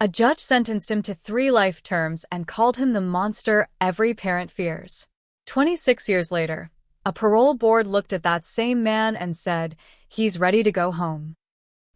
A judge sentenced him to 3 life terms and called him the monster every parent fears. 26 years later, a parole board looked at that same man and said, he's ready to go home.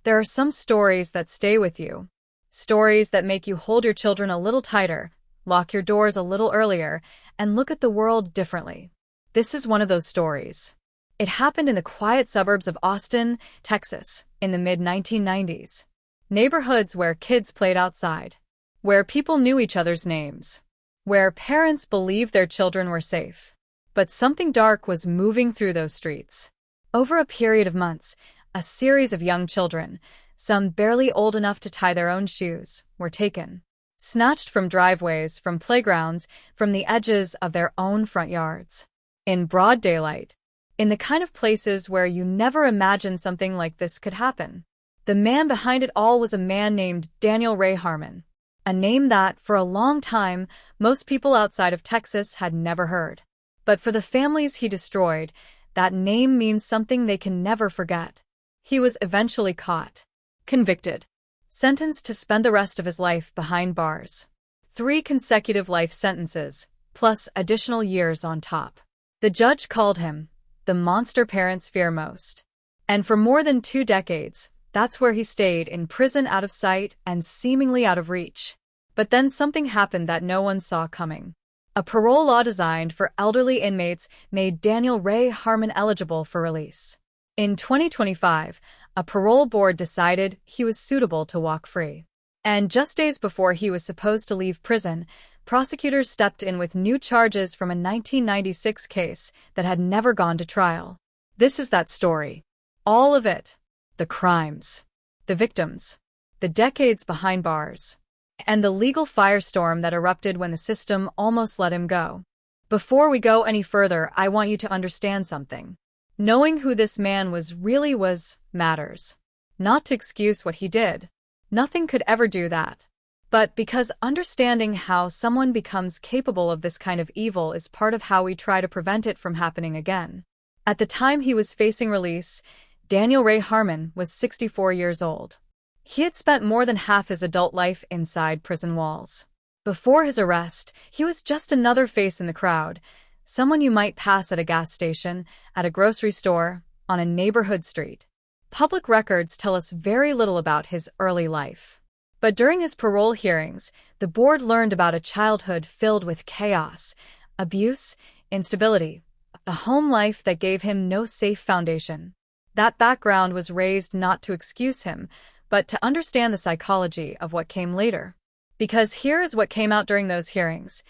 There are some stories that stay with you. Stories that make you hold your children a little tighter, lock your doors a little earlier, and look at the world differently. This is one of those stories. It happened in the quiet suburbs of Austin, Texas, in the mid-1990s. Neighborhoods where kids played outside, where people knew each other's names, where parents believed their children were safe. But something dark was moving through those streets. Over a period of months, a series of young children, some barely old enough to tie their own shoes, were taken. Snatched from driveways, from playgrounds, from the edges of their own front yards. In broad daylight. In the kind of places where you never imagined something like this could happen. The man behind it all was a man named Daniel Ray Harmon. A name that, for a long time, most people outside of Texas had never heard. But for the families he destroyed, that name means something they can never forget. He was eventually caught, convicted, sentenced to spend the rest of his life behind bars. 3 consecutive life sentences, plus additional years on top. The judge called him the monster parents fear most. And for more than 2 decades, that's where he stayed, in prison, out of sight and seemingly out of reach. But then something happened that no one saw coming. A parole law designed for elderly inmates made Daniel Ray Harmon eligible for release. In 2025, a parole board decided he was suitable to walk free. And just days before he was supposed to leave prison, prosecutors stepped in with new charges from a 1996 case that had never gone to trial. This is that story. All of it. The crimes. The victims. The decades behind bars. And the legal firestorm that erupted when the system almost let him go. Before we go any further, I want you to understand something. Knowing who this man really was matters. Not to excuse what he did. Nothing could ever do that. But because understanding how someone becomes capable of this kind of evil is part of how we try to prevent it from happening again. At the time he was facing release, Daniel Ray Harmon was 64 years old. He had spent more than half his adult life inside prison walls. Before his arrest, he was just another face in the crowd, someone you might pass at a gas station, at a grocery store, on a neighborhood street. Public records tell us very little about his early life. But during his parole hearings, the board learned about a childhood filled with chaos, abuse, instability, a home life that gave him no safe foundation. That background was raised not to excuse him, but to understand the psychology of what came later. Because here is what came out during those hearings.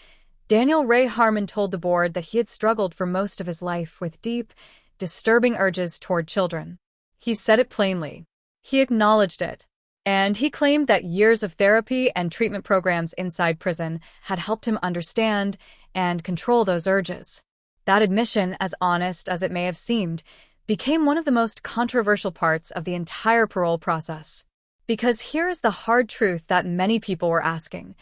Daniel Ray Harmon told the board that he had struggled for most of his life with deep, disturbing urges toward children. He said it plainly. He acknowledged it. And he claimed that years of therapy and treatment programs inside prison had helped him understand and control those urges. That admission, as honest as it may have seemed, became one of the most controversial parts of the entire parole process. Because here is the hard truth that many people were asking.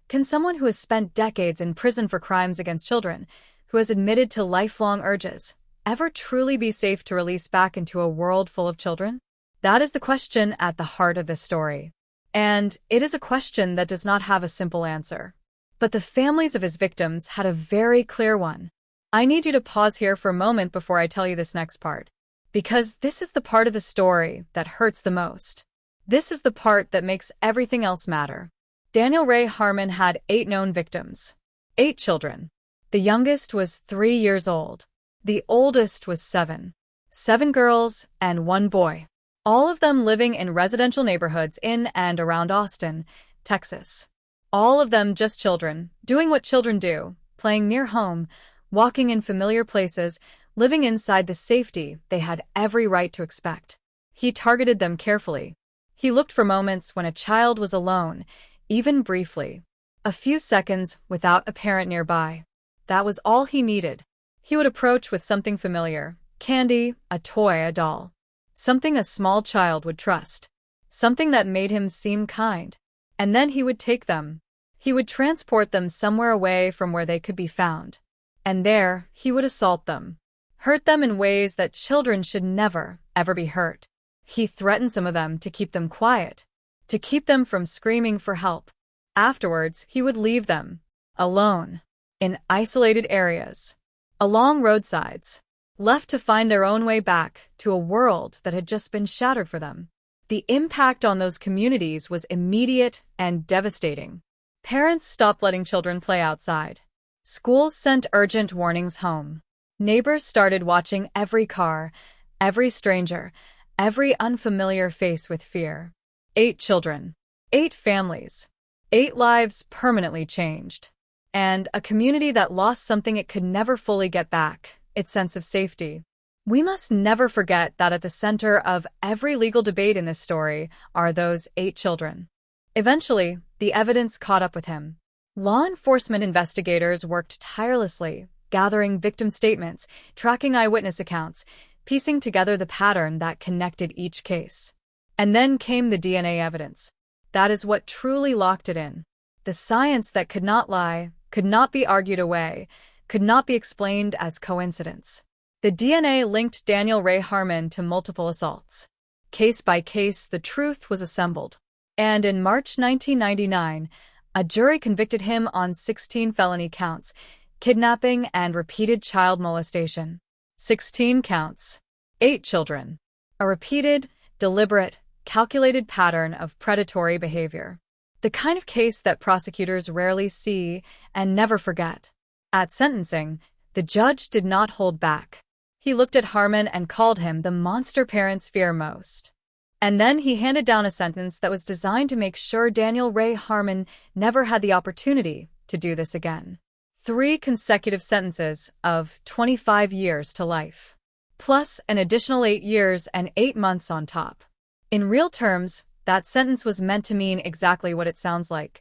Can someone who has spent decades in prison for crimes against children, who has admitted to lifelong urges, ever truly be safe to release back into a world full of children? That is the question at the heart of this story. And it is a question that does not have a simple answer. But the families of his victims had a very clear one. I need you to pause here for a moment before I tell you this next part. Because this is the part of the story that hurts the most. This is the part that makes everything else matter. Daniel Ray Harmon had 8 known victims. 8 children. The youngest was 3 years old. The oldest was 7. 7 girls and 1 boy. All of them living in residential neighborhoods in and around Austin, Texas. All of them just children, doing what children do, playing near home, walking in familiar places, living inside the safety they had every right to expect. He targeted them carefully. He looked for moments when a child was alone, even briefly. A few seconds without a parent nearby. That was all he needed. He would approach with something familiar, candy, a toy, a doll. Something a small child would trust. Something that made him seem kind. And then he would take them. He would transport them somewhere away from where they could be found. And there, he would assault them. Hurt them in ways that children should never, ever be hurt. He threatened some of them to keep them quiet. to keep them from screaming for help. Afterwards, he would leave them alone in isolated areas, along roadsides, left to find their own way back to a world that had just been shattered for them. The impact on those communities was immediate and devastating. Parents stopped letting children play outside. Schools sent urgent warnings home. Neighbors started watching every car, every stranger, every unfamiliar face with fear. 8 children, 8 families, 8 lives permanently changed. And a community that lost something it could never fully get back, its sense of safety. We must never forget that at the center of every legal debate in this story are those 8 children. Eventually, the evidence caught up with him. Law enforcement investigators worked tirelessly, gathering victim statements, tracking eyewitness accounts, piecing together the pattern that connected each case. And then came the DNA evidence. That is what truly locked it in. The science that could not lie, could not be argued away, could not be explained as coincidence. The DNA linked Daniel Ray Harmon to multiple assaults. Case by case, the truth was assembled. And in March 1999, a jury convicted him on 16 felony counts, kidnapping and repeated child molestation. 16 counts. 8 children. A repeated, deliberate, calculated pattern of predatory behavior. The kind of case that prosecutors rarely see and never forget. At sentencing, the judge did not hold back. He looked at Harmon and called him the monster parents fear most. And then he handed down a sentence that was designed to make sure Daniel Ray Harmon never had the opportunity to do this again. 3 consecutive sentences of 25 years to life, plus an additional 8 years and 8 months on top. In real terms, that sentence was meant to mean exactly what it sounds like: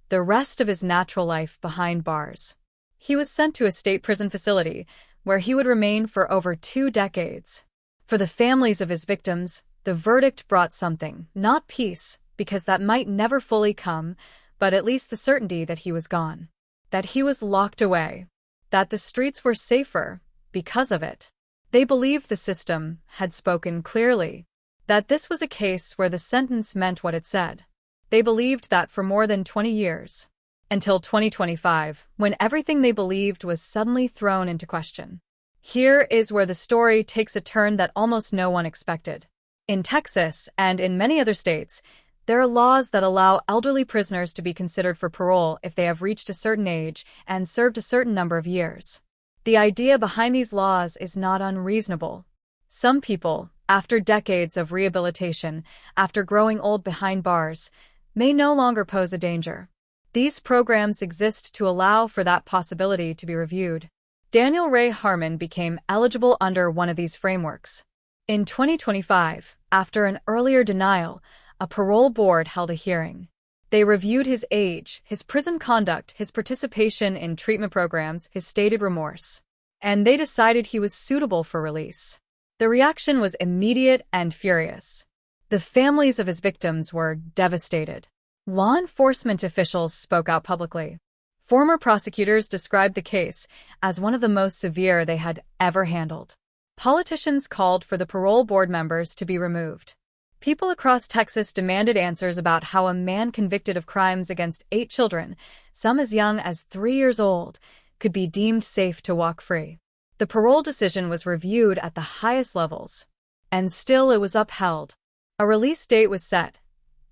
the rest of his natural life behind bars. He was sent to a state prison facility, where he would remain for over 2 decades. For the families of his victims, the verdict brought something, not peace, because that might never fully come, but at least the certainty that he was gone. That he was locked away. That the streets were safer because of it. They believed the system had spoken clearly. That this was a case where the sentence meant what it said. They believed that for more than 20 years. Until 2025, when everything they believed was suddenly thrown into question. Here is where the story takes a turn that almost no one expected. In Texas and in many other states, there are laws that allow elderly prisoners to be considered for parole if they have reached a certain age and served a certain number of years. The idea behind these laws is not unreasonable. Some people, after decades of rehabilitation, after growing old behind bars, may no longer pose a danger. These programs exist to allow for that possibility to be reviewed. Daniel Ray Harmon became eligible under one of these frameworks. In 2025, after an earlier denial, a parole board held a hearing. They reviewed his age, his prison conduct, his participation in treatment programs, his stated remorse. And they decided he was suitable for release. The reaction was immediate and furious. The families of his victims were devastated. Law enforcement officials spoke out publicly. Former prosecutors described the case as one of the most severe they had ever handled. Politicians called for the parole board members to be removed. People across Texas demanded answers about how a man convicted of crimes against 8 children, some as young as 3 years old, could be deemed safe to walk free. The parole decision was reviewed at the highest levels, and still it was upheld. A release date was set,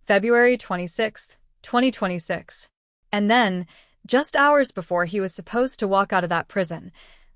February 26, 2026. And then, just hours before he was supposed to walk out of that prison,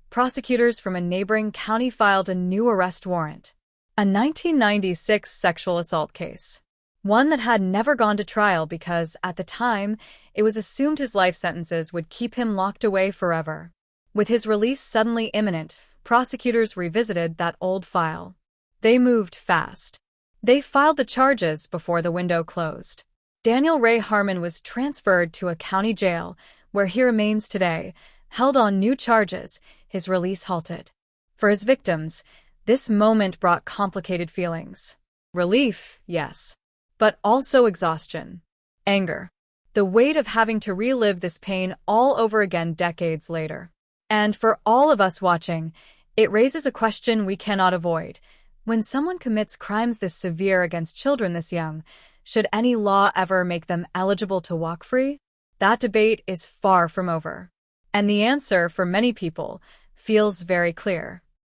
prosecutors from a neighboring county filed a new arrest warrant. A 1996 sexual assault case. One that had never gone to trial because, at the time, it was assumed his life sentences would keep him locked away forever. With his release suddenly imminent, prosecutors revisited that old file. They moved fast. They filed the charges before the window closed. Daniel Ray Harmon was transferred to a county jail, where he remains today, held on new charges, his release halted. For his victims, this moment brought complicated feelings. Relief, yes, but also exhaustion. Anger. The weight of having to relive this pain all over again decades later. And for all of us watching, it raises a question we cannot avoid. When someone commits crimes this severe against children this young, Should any law ever make them eligible to walk free? That debate is far from over. And the answer, for many people, feels very clear.